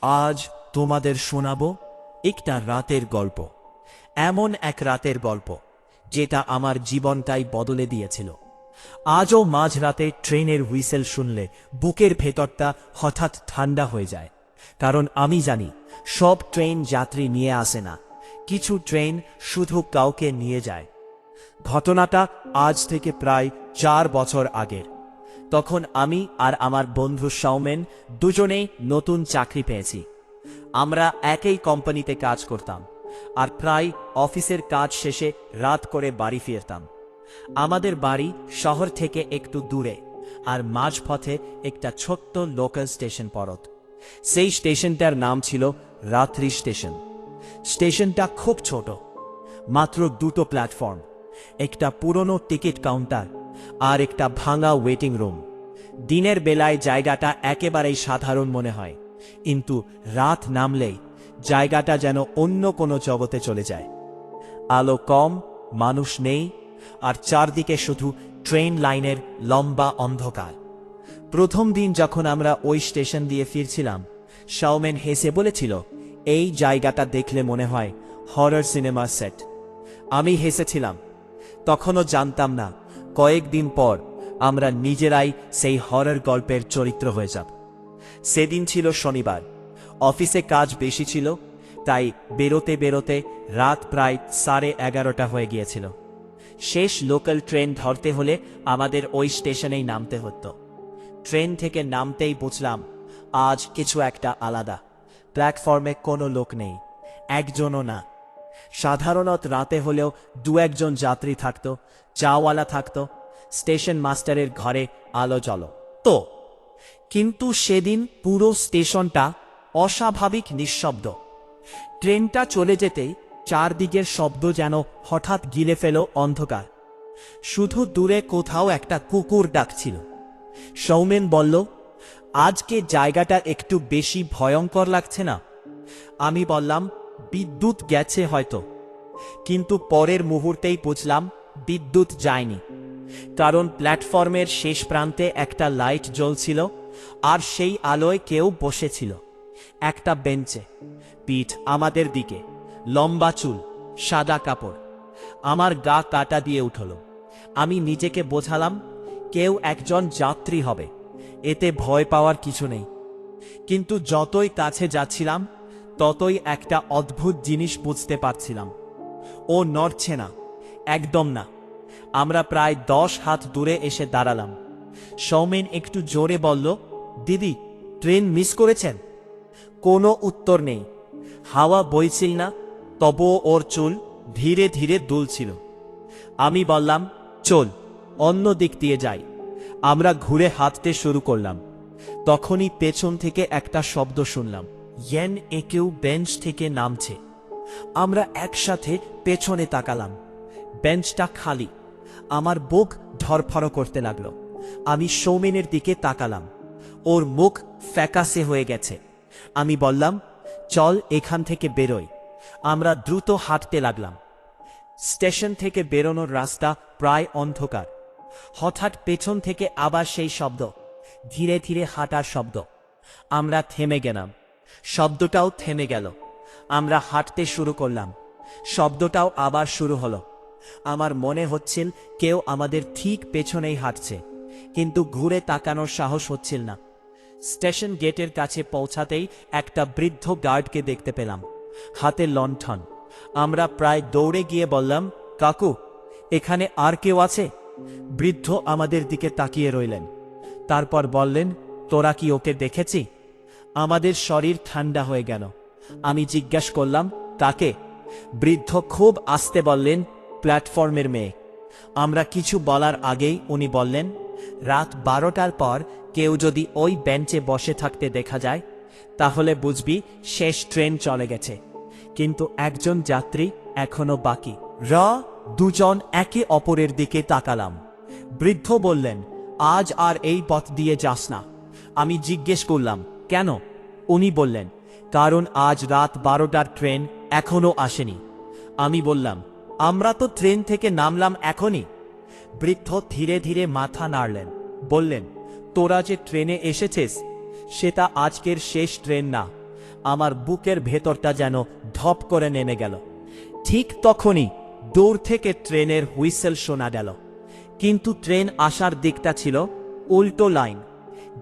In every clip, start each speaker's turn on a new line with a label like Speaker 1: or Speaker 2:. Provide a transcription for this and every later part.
Speaker 1: আজ তোমাদের শোনাবো একটা রাতের গল্প। এমন এক রাতের গল্প যেটা আমার জীবনটাই বদলে দিয়েছিল। আজও মাঝরাতে ট্রেনের হুইসেল শুনলে বুকের ভেতরটা হঠাৎ ঠান্ডা হয়ে যায়, কারণ আমি জানি সব ট্রেন যাত্রী নিয়ে আসে না, কিছু ট্রেন শুধু কাউকে নিয়ে যায়। ঘটনাটা আজ থেকে প্রায় 4 বছর আগের। তখন আমি আর আমার বন্ধু সৌমেন দুজনেই নতুন চাকরি পেয়েছি। আমরা একই কোম্পানিতে কাজ করতাম আর প্রায় অফিসের কাজ শেষে রাত করে বাড়ি ফিরতাম। আমাদের বাড়ি শহর থেকে একটু দূরে, আর মাঝপথে একটা ছোট্ট লোকাল স্টেশন পড়ত। সেই স্টেশনটার নাম ছিল রাত্রি স্টেশন। স্টেশনটা খুব ছোট, মাত্র দুটো প্ল্যাটফর্ম, একটা পুরনো টিকিট কাউন্টার আর একটা ভাঙা ওয়েটিং রুম। দিনের বেলায় জায়গাটা একেবারেই সাধারণ মনে হয়, কিন্তু রাত নামলেই জায়গাটা যেন অন্য কোনো জগতে চলে যায়। আলো কম, মানুষ নেই, আর চারদিকে শুধু ট্রেন লাইনের লম্বা অন্ধকার। প্রথম দিন যখন আমরা ওই স্টেশন দিয়ে ফিরছিলাম, সৌমেন হেসে বলেছিল, এই জায়গাটা দেখলে মনে হয় হরর সিনেমার সেট। আমি হেসেছিলাম। তখনও জানতাম না কয়েকদিন পর আমরা নিজেরাই সেই হরর গল্পের চরিত্র হয়ে যাব। সেদিন ছিল শনিবার, অফিসে কাজ বেশি ছিল, তাই বেরোতে বেরোতে রাত প্রায় 11:30 হয়ে গিয়েছিল। শেষ লোকাল ট্রেন ধরতে হলে আমাদের ওই স্টেশনেই নামতে হতো। ট্রেন থেকে নামতেই বুঝলাম আজ কিছু একটা আলাদা। প্ল্যাটফর্মে কোনো লোক নেই, একজনও না। সাধারণত রাতে হলেও দু একজন যাত্রী থাকতো, চাওয়ালা থাকতো, স্টেশন মাস্টারের ঘরে আলো জ্বলো তো। কিন্তু সেদিন পুরো স্টেশনটা অস্বাভাবিক নিঃশব্দ। ট্রেনটা চলে যেতেই চারদিকের শব্দ যেন হঠাৎ গিলে ফেল অন্ধকার। শুধু দূরে কোথাও একটা কুকুর ডাকছিল। সৌমেন বলল, আজকে জায়গাটা একটু বেশি ভয়ঙ্কর লাগছে না? আমি বললাম, বিদ্যুৎ গেছে হয়তো। কিন্তু পরের মুহূর্তেই বুঝলাম বিদ্যুৎ যায়নি, কারণ প্ল্যাটফর্মের শেষ প্রান্তে একটা লাইট জ্বলছিল, আর সেই আলোয় কেউ বসেছিল একটা বেঞ্চে, পিঠ আমাদের দিকে, লম্বা চুল, সাদা কাপড়। আমার গা কাটা দিয়ে উঠল। আমি নিজেকে বোঝালাম কেউ একজন যাত্রী হবে, এতে ভয় পাওয়ার কিছু নেই। কিন্তু যতই কাছে যাচ্ছিলাম ততই একটা অদ্ভুত জিনিস বুঝতে পারছিলাম। ও নড়ছে না, একদম না। আমরা প্রায় 10 হাত দূরে এসে দাঁড়ালাম। সৌমেন একটু জোরে বলল, দিদি, ট্রেন মিস করেছেন? কোনো উত্তর নেই। হাওয়া বইছিল না, তবুও ওর চুল ধীরে ধীরে দুলছিল। আমি বললাম, চল অন্য দিক দিয়ে যাই। আমরা ঘুরে হাঁটতে শুরু করলাম। তখনই পেছন থেকে একটা শব্দ শুনলাম, কেউ বেঞ্চ থেকে নামছে। আমরা একসাথে পেছনে তাকালাম। বেঞ্চটা খালি। আমার বুক ধরফড় করতে লাগলো। আমি সৌমেনের দিকে তাকালাম। ওর মুখ ফ্যাকাশে হয়ে গেছে। আমি বললাম, চল এখান থেকে বেরোই। আমরা দ্রুত হাঁটতে লাগলাম। স্টেশন থেকে বেরোনোর রাস্তা প্রায় অন্ধকার। হঠাৎ পেছন থেকে আবার সেই শব্দ, ধীরে ধীরে হাঁটার শব্দ। আমরা থেমে গেলাম। শব্দটাও থেমে গেল। আমরা হাঁটতে শুরু করলাম। শব্দটাও আবার শুরু হলো। আমার মনে হচ্ছিল কেউ আমাদের ঠিক পেছনেই হাঁটছে, কিন্তু ঘুরে তাকানোর সাহস হচ্ছিল না। স্টেশন গেটের কাছে পৌঁছাতেই একটা বৃদ্ধ গার্ডকে দেখতে পেলাম, হাতে লণ্ঠন। আমরা প্রায় দৌড়ে গিয়ে বললাম, কাকু, এখানে আর কেউ আছে? বৃদ্ধ আমাদের দিকে তাকিয়ে রইলেন। তারপর বললেন, তোরা কি ওকে দেখেছি? আমাদের শরীর ঠান্ডা হয়ে গেল। আমি জিজ্ঞাসা করলাম, কাকে? বৃদ্ধ খুব আস্তে বললেন, প্ল্যাটফর্মের মেয়ে। আমরা কিছু বলার আগেই উনি বললেন, রাত 12টার পর কেউ যদি ওই বেঞ্চে বসে থাকতে দেখা যায়, তাহলে বুঝবি শেষ ট্রেন চলে গেছে। কিন্তু একজন যাত্রী এখনো বাকি। দুজন একে অপরের দিকে তাকালাম। বৃদ্ধ বললেন, আজ আর এই পথ দিয়ে যাস না। আমি জিজ্ঞেস করলাম, কেন? উনি বললেন, কারণ আজ রাত 12টার ট্রেন এখনো আসেনি। আমি বললাম, আমরা তো ট্রেন থেকে নামলাম এখনই। বৃদ্ধ ধীরে ধীরে মাথা নাড়লেন, বললেন, তোরা যে ট্রেনে এসেছিস সেটা আজকের শেষ ট্রেন না। আমার বুকের ভেতরটা যেন ধপ করে নেমে গেল। ঠিক তখনই দূর থেকে ট্রেনের হুইসেল শোনা গেল, কিন্তু ট্রেন আসার দিকটা ছিল উল্টো লাইন,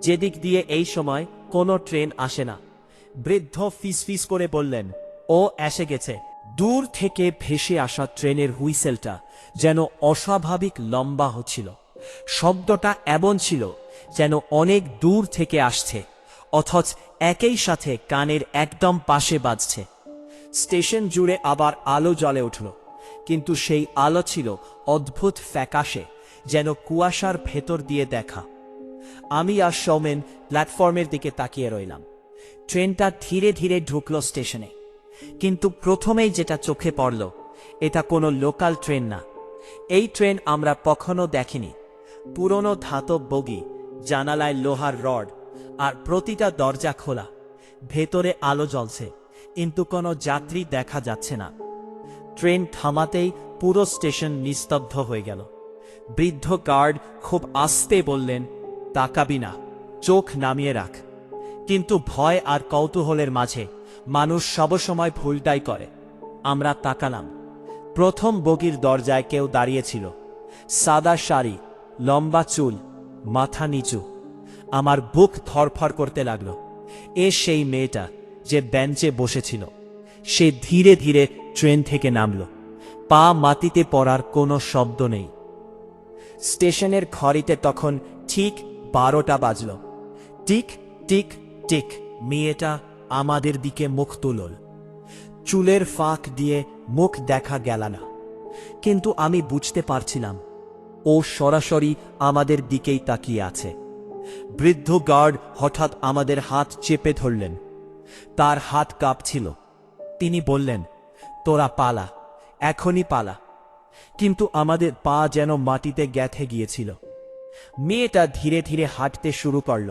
Speaker 1: যেদিক দিয়ে এই সময় কোনো ট্রেন আসে না। বৃদ্ধ ফিসফিস করে বললেন, ও এসে গেছে। দূর থেকে ভেসে আসা ট্রেনের হুইসেলটা যেন অস্বাভাবিক লম্বা হচ্ছিল। শব্দটা এমন ছিল যেন অনেক দূর থেকে আসছে, অথচ একই সাথে কানের একদম পাশে বাজছে। স্টেশন জুড়ে আবার আলো জ্বলে উঠল, কিন্তু সেই আলো ছিল অদ্ভুত ফ্যাকাশে, যেন কুয়াশার ভেতর দিয়ে দেখা। আমি আর সৌমেন প্ল্যাটফর্মের দিকে তাকিয়ে রইলাম। ট্রেনটা ধীরে ধীরে ঢুকল স্টেশনে, কিন্তু প্রথমেই যেটা চোখে পড়ল, এটা কোনো লোকাল ট্রেন না। এই ট্রেন আমরা কখনো দেখিনি। পুরনো ধাতব বগি, জানালায় লোহার রড, আর প্রতিটা দরজা খোলা। ভেতরে আলো জ্বলছে, কিন্তু কোনো যাত্রী দেখা যাচ্ছে না। ট্রেন থামাতেই পুরো স্টেশন নিস্তব্ধ হয়ে গেল। বৃদ্ধ গার্ড খুব আস্তে বললেন, তাকাবি না, চোখ নামিয়ে রাখ। কিন্তু ভয় আর কৌতূহলের মাঝে মানুষ সবসময় ভুলটাই করে। আমরা তাকালাম। প্রথম বগির দরজায় কেউ দাঁড়িয়েছিল। সাদা শাড়ি, লম্বা চুল, মাথা নিচু। আমার বুক ধরফর করতে লাগলো। সেই মেয়েটা যে বেঞ্চে বসেছিল, সে ধীরে ধীরে ট্রেন থেকে নামল। পা মাটিতে পড়ার কোনো শব্দ নেই। স্টেশনের ঘড়িতে তখন ঠিক 12টা বাজল। Tick tick tick. মেয়েটা আমাদের দিকে মুখ তুলল। চুলের ফাঁক দিয়ে মুখ দেখা গেল না, কিন্তু আমি বুঝতে পারছিলাম ও সরাসরি আমাদের দিকেই তাকিয়ে আছে। বৃদ্ধ গার্ড হঠাৎ আমাদের হাত চেপে ধরলেন। তার হাত কাঁপছিল। তিনি বললেন, তোরা পালা, এখনই পালা। কিন্তু আমাদের পা যেন মাটিতে গেঁথে গিয়েছিল। মেয়েটা ধীরে ধীরে হাঁটতে শুরু করল,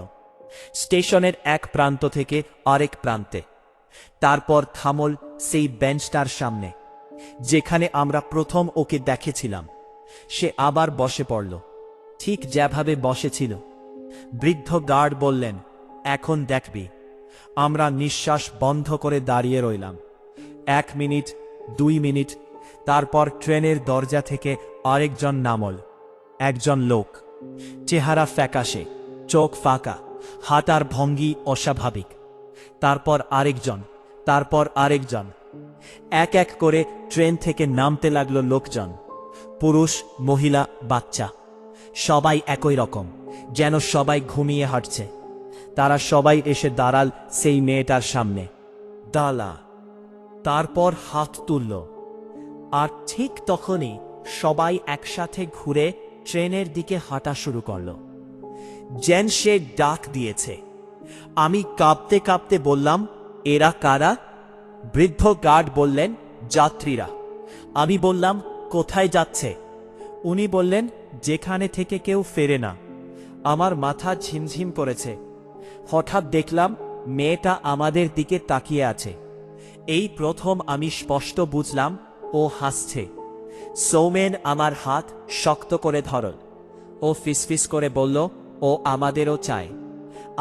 Speaker 1: স্টেশনের এক প্রান্ত থেকে আরেক প্রান্তে। তারপর থামল সেই বেঞ্চটার সামনে, যেখানে আমরা প্রথম ওকে দেখেছিলাম। সে আবার বসে পড়ল, ঠিক যেভাবে বসেছিল। বৃদ্ধ গার্ড বললেন, এখন দেখবি। আমরা নিঃশ্বাস বন্ধ করে দাঁড়িয়ে রইলাম। 1 মিনিট, 2 মিনিট, তারপর ট্রেনের দরজা থেকে আরেকজন নামল। একজন লোক, চেহারা ফ্যাকাশে, চোখ ফাঁকা, হাঁটার ভঙ্গি অস্বাভাবিক। তারপর আরেকজন, তারপর আরেকজন। এক এক করে ট্রেন থেকে নামতে লাগলো লোকজন। পুরুষ, মহিলা, বাচ্চা, সবাই একই রকম, যেন সবাই ঘুমিয়ে হাঁটছে। তারা সবাই এসে দাঁড়াল সেই মেয়েটার সামনে। দালা, তারপর হাত তুলল। আর ঠিক তখনই সবাই একসাথে ঘুরে ট্রেনের দিকে হাঁটা শুরু করল, যেন সে ডাক দিয়েছে। আমি কাঁপতে কাঁপতে বললাম, এরা কারা? বৃদ্ধ গার্ড বললেন, যাত্রীরা। আমি বললাম, কোথায় যাচ্ছে? উনি বললেন, যেখানে থেকে কেউ ফেরে না। আমার মাথা ঝিমঝিম করেছে। হঠাৎ দেখলাম মেয়েটা আমাদের দিকে তাকিয়ে আছে। এই প্রথম আমি স্পষ্ট বুঝলাম ও হাসছে। সৌমেন আমার হাত শক্ত করে ধরল। ও ফিসফিস করে বলল, ও আমাদেরও চায়।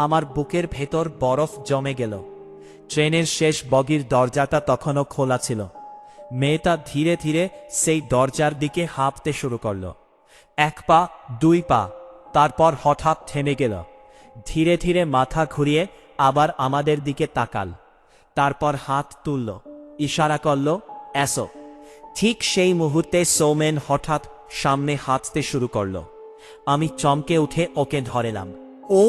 Speaker 1: আমার বুকের ভেতর বরফ জমে গেল। ট্রেনের শেষ বগির দরজাটা তখনও খোলা ছিল। মেয়েটা ধীরে ধীরে সেই দরজার দিকে হাঁপতে শুরু করল। 1 পা, 2 পা, তারপর হঠাৎ থেমে গেল। ধীরে ধীরে মাথা ঘুরিয়ে আবার আমাদের দিকে তাকাল। তারপর হাত তুলল, ইশারা করল, এসো। ঠিক সেই মুহূর্তে সৌমেন হঠাৎ সামনে হাঁটতে শুরু করল। আমি চমকে উঠে ওকে ধরেলাম। ও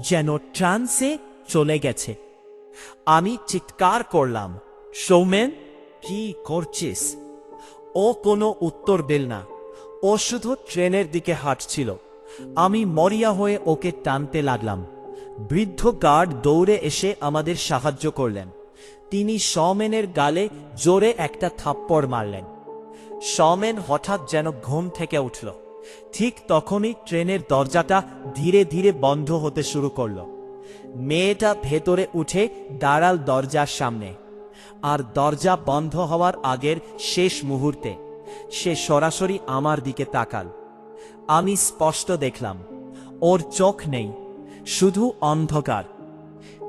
Speaker 1: যেন ট্রান্সে চলে গেছে। আমি চিৎকার করলাম, সৌমেন, কি করছিস? ও কোনো উত্তর দিল না। ও শুধু ট্রেনের দিকে হাঁটছিল। আমি মরিয়া হয়ে ওকে টানতে লাগলাম। বৃদ্ধ গার্ড দৌড়ে এসে আমাদের সাহায্য করলেন। তিনি সৌমেনের গালে জোরে একটা থাপ্পড় মারলেন। সৌমেন হঠাৎ যেন ঘুম থেকে উঠল। ঠিক তখনই ট্রেনের দরজাটা ধীরে ধীরে বন্ধ হতে শুরু করল। মেয়েটা ভেতরে উঠে দাঁড়াল দরজার সামনে। আর দরজা বন্ধ হওয়ার আগের শেষ মুহূর্তে সে সরাসরি আমার দিকে তাকাল। আমি স্পষ্ট দেখলাম ওর চোখ নেই, শুধু অন্ধকার।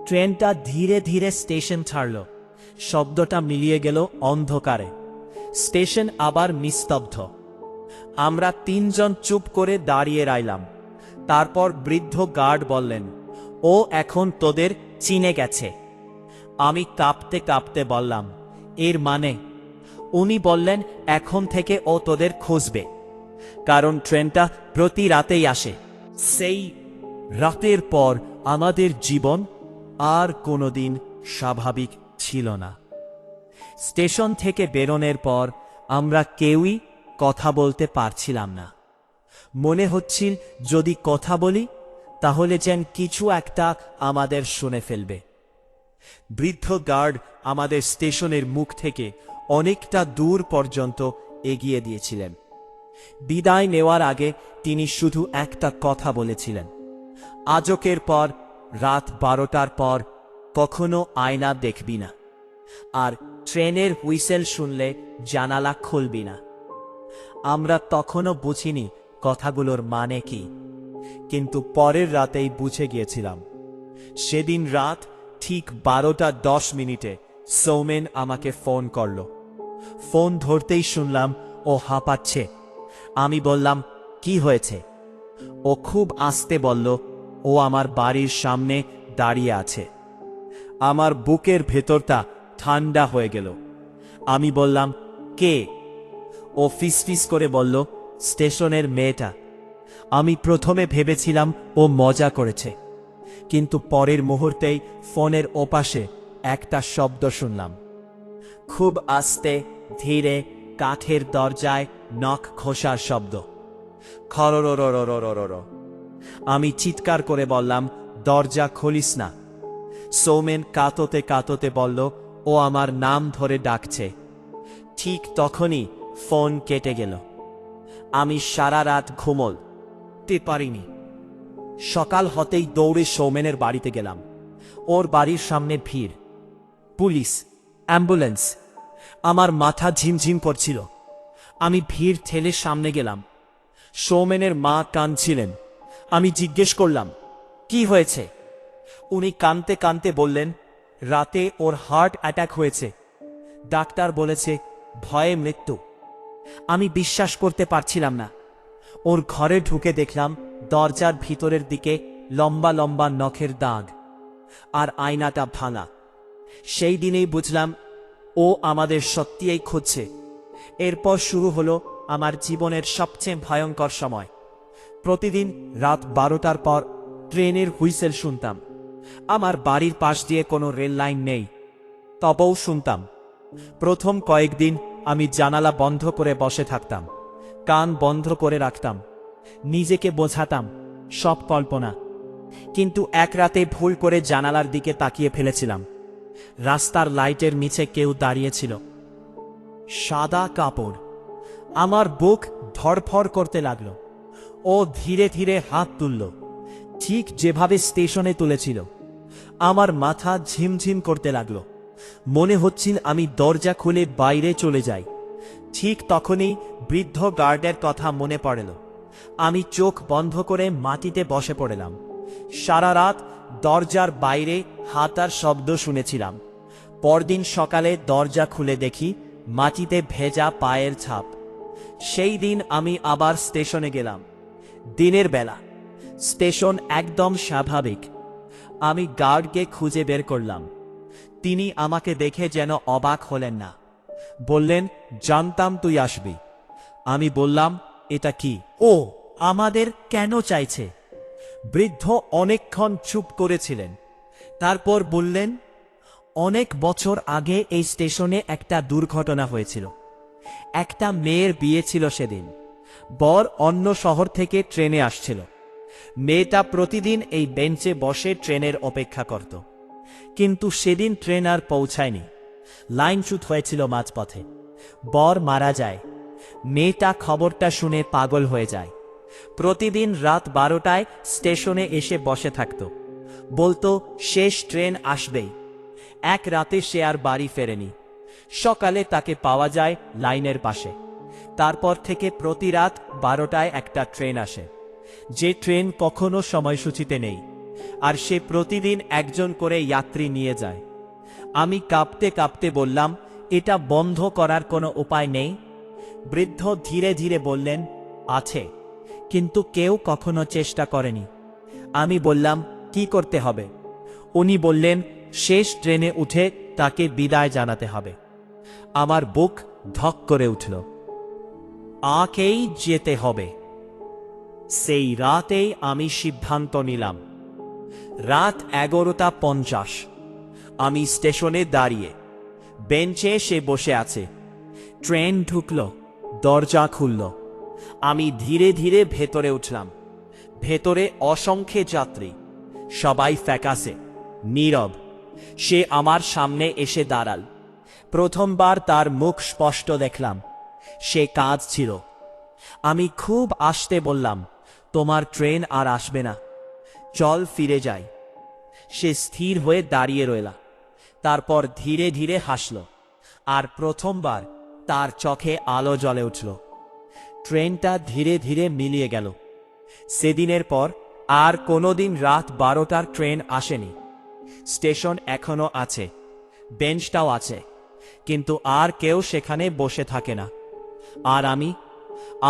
Speaker 1: ট্রেনটা ধীরে ধীরে স্টেশন ছাড়ল। শব্দটা মিলিয়ে গেল অন্ধকারে। স্টেশন আবার নিস্তব্ধ। আমরা তিনজন চুপ করে দাঁড়িয়ে রইলাম। তারপর বৃদ্ধ গার্ড বললেন, ও এখন তোদের চিনে গেছে। আমি কাঁপতে কাঁপতে বললাম, এর মানে? উনি বললেন, এখন থেকে ও তোদের খুঁজবে, কারণ ট্রেনটা প্রতি রাতেই আসে। সেই রাতের পর আমাদের জীবন আর কোনোদিন স্বাভাবিক ছিল না। স্টেশন থেকে বেরোনোর পর আমরা কেউই কথা বলতে পারছিলাম না। মনে হচ্ছিল যদি কথা বলি তাহলে যেন কিছু একটা আমাদের শুনে ফেলবে। বৃদ্ধ গার্ড আমাদের স্টেশনের মুখ থেকে অনেকটা দূর পর্যন্ত এগিয়ে দিয়েছিলেন। বিদায় নেওয়ার আগে তিনি শুধু একটা কথা বলেছিলেন, আজকের পর রাত 12টার পর কখনো আয়না দেখবি না, আর ট্রেনের হুইসেল শুনলে জানালা খুলবি না। আমরা তখনও বুঝিনি কথাগুলোর মানে কি, কিন্তু পরের রাতেই বুঝে গিয়েছিলাম। সেদিন রাত ঠিক 12:10 সৌমেন আমাকে ফোন করল। ফোন ধরতেই শুনলাম ও হাঁপাচ্ছে। আমি বললাম, কি হয়েছে? ও খুব আস্তে বলল, ও আমার বাড়ির সামনে দাঁড়িয়ে আছে। আমার বুকের ভেতরটা ঠান্ডা হয়ে গেল। আমি বললাম, কে? ও ফিসফিস করে বলল, স্টেশনের মেয়েটা। আমি প্রথমে ভেবেছিলাম ও মজা করেছে, কিন্তু পরের মুহূর্তেই ফোনের ওপাশে একটা শব্দ শুনলাম, খুব আস্তে ধীরে কাঠের দরজায় নখ ঘষার শব্দ। খরররররররর। আমি চিৎকার করে বললাম, দরজা খুলিস না। সৌমেন কাঁদতে কাঁদতে বলল, ও আমার নাম ধরে ডাকছে। ঠিক তখনই ফোন কেটে গেল। আমি সারা রাত ঘুমোতে পারিনি। সকাল হতেই দৌড়ে সৌমেনের বাড়িতে গেলাম। ওর বাড়ির সামনে ভিড়, পুলিশ, অ্যাম্বুলেন্স। আমার মাথা ঝিমঝিম করছিল। আমি ভিড় ঠেলে সামনে গেলাম। সৌমেনের মা কাঁদছিলেন। আমি জিজ্ঞেস করলাম, কি হয়েছে? উনি কাঁদতে কাঁদতে বললেন, রাতে ওর হার্ট অ্যাটাক হয়েছে। ডাক্তার বলেছে ভয়ে মৃত্যু। আমি বিশ্বাস করতে পারছিলাম না। ওর ঘরে ঢুকে দেখলাম দরজার ভিতরের দিকে লম্বা লম্বা নখের দাগ, আর আয়নাটা ভাঙা। সেই দিনেই বুঝলাম ও আমাদের সত্যিই খুঁজছে। এরপর শুরু হলো আমার জীবনের সবচেয়ে ভয়ঙ্কর সময়। প্রতিদিন রাত 12টার পর ট্রেনের হুইসেল শুনতাম। আমার বাড়ির পাশ দিয়ে কোনো রেল লাইন নেই, তবুও শুনতাম। প্রথম কয়েকদিন আমি জানালা বন্ধ করে বসে থাকতাম, কান বন্ধ করে রাখতাম, নিজেকে বোঝাতাম সব কল্পনা। কিন্তু এক রাতে ভুল করে জানালার দিকে তাকিয়ে ফেলেছিলাম। রাস্তার লাইটের নিচে কেউ দাঁড়িয়েছিল, সাদা কাপড়। আমার বুক ধড়ফড় করতে লাগলো। ও ধীরে ধীরে হাত তুলল, ঠিক যেভাবে স্টেশনে তুলেছিল। আমার মাথা ঝিমঝিম করতে লাগলো। মনে হচ্ছিল আমি দরজা খুলে বাইরে চলে যাই। ঠিক তখনই বৃদ্ধ গার্ডের কথা মনে পড়ল। আমি চোখ বন্ধ করে মাটিতে বসে পড়লাম। সারা রাত দরজার বাইরে হাঁটার শব্দ শুনেছিলাম। পরদিন সকালে দরজা খুলে দেখি মাটিতে ভেজা পায়ের ছাপ। সেই দিন আমি আবার স্টেশনে গেলাম। দিনের বেলা স্টেশন একদম স্বাভাবিক। আমি গার্ডকে খুঁজে বের করলাম। তিনি আমাকে দেখে যেন অবাক হলেন না। বললেন, জানতাম তুই আসবি। আমি বললাম, এটা কি? ও আমাদের কেন চাইছে? বৃদ্ধ অনেকক্ষণ চুপ করেছিলেন। তারপর বললেন, অনেক বছর আগে এই স্টেশনে একটা দুর্ঘটনা হয়েছিল। একটা মেয়ের বিয়ে ছিল সেদিন। বর অন্য শহর থেকে ট্রেনে আসছিল। মেয়েটা প্রতিদিন এই বেঞ্চে বসে ট্রেনের অপেক্ষা করত, কিন্তু সেদিন ট্রেন আর পৌঁছায়নি। লাইনচ্যুত হয়েছিল মাঝপথে। বর মারা যায়। মেয়েটা খবরটা শুনে পাগল হয়ে যায়। প্রতিদিন রাত 12টায় স্টেশনে এসে বসে থাকত, বলতো শেষ ট্রেন আসবেই। এক রাতে সে আর বাড়ি ফেরেনি। সকালে তাকে পাওয়া যায় লাইনের পাশে। তারপর থেকে প্রতি রাত 12টায় একটা ট্রেন আসে, যে ট্রেন কখনো সময়সূচিতে নেই, আর সে প্রতিদিন একজন করে যাত্রী নিয়ে যায়। আমি কাঁপতে কাঁপতে বললাম, এটা বন্ধ করার কোনো উপায় নেই? বৃদ্ধ ধীরে ধীরে বললেন, আছে, কিন্তু কেউ কখনো চেষ্টা করেনি। আমি বললাম, কি করতে হবে? উনি বললেন, শেষ ট্রেনে উঠে তাকে বিদায় জানাতে হবে। আমার বুক ধক করে উঠল। আকেই যেতে হবে। সেই রাতেই আমি সিদ্ধান্ত নিলাম। রাত 11:50। আমি স্টেশনে দাঁড়িয়ে, বেঞ্চে সে বসে আছে। ট্রেন ঢুকল, দরজা খুলল। আমি ধীরে ধীরে ভেতরে উঠলাম। ভেতরে অসংখ্য যাত্রী, সবাই ফ্যাকাসে, নীরব। সে আমার সামনে এসে দাঁড়াল। প্রথমবার তার মুখ স্পষ্ট দেখলাম। সে কাঁদছিল। আমি খুব আস্তে বললাম, তোমার ট্রেন আর আসবে না, চল ফিরে যাই। সে স্থির হয়ে দাঁড়িয়ে রইল। তারপর ধীরে ধীরে হাসল, আর প্রথমবার তার চোখে আলো জ্বলে উঠল। ট্রেনটা ধীরে ধীরে মিলিয়ে গেল। সেদিনের পর আর কোনোদিন রাত 12টার ট্রেন আসেনি। স্টেশন এখনো আছে, বেঞ্চটাও আছে, কিন্তু আর কেউ সেখানে বসে থাকে না। আর আমি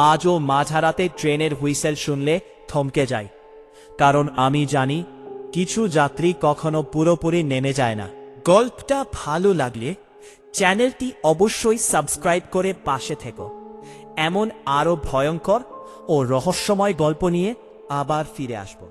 Speaker 1: আজও মাঝরাতে ট্রেনের হুইসেল শুনলে থমকে যাই, কারণ আমি জানি কিছু যাত্রী কখনো পুরোপুরি নেমে যায় না। গল্পটা ভালো লাগলে চ্যানেলটি অবশ্যই সাবস্ক্রাইব করে পাশে থেকো। এমন আরও ভয়ঙ্কর ও রহস্যময় গল্প নিয়ে আবার ফিরে আসব।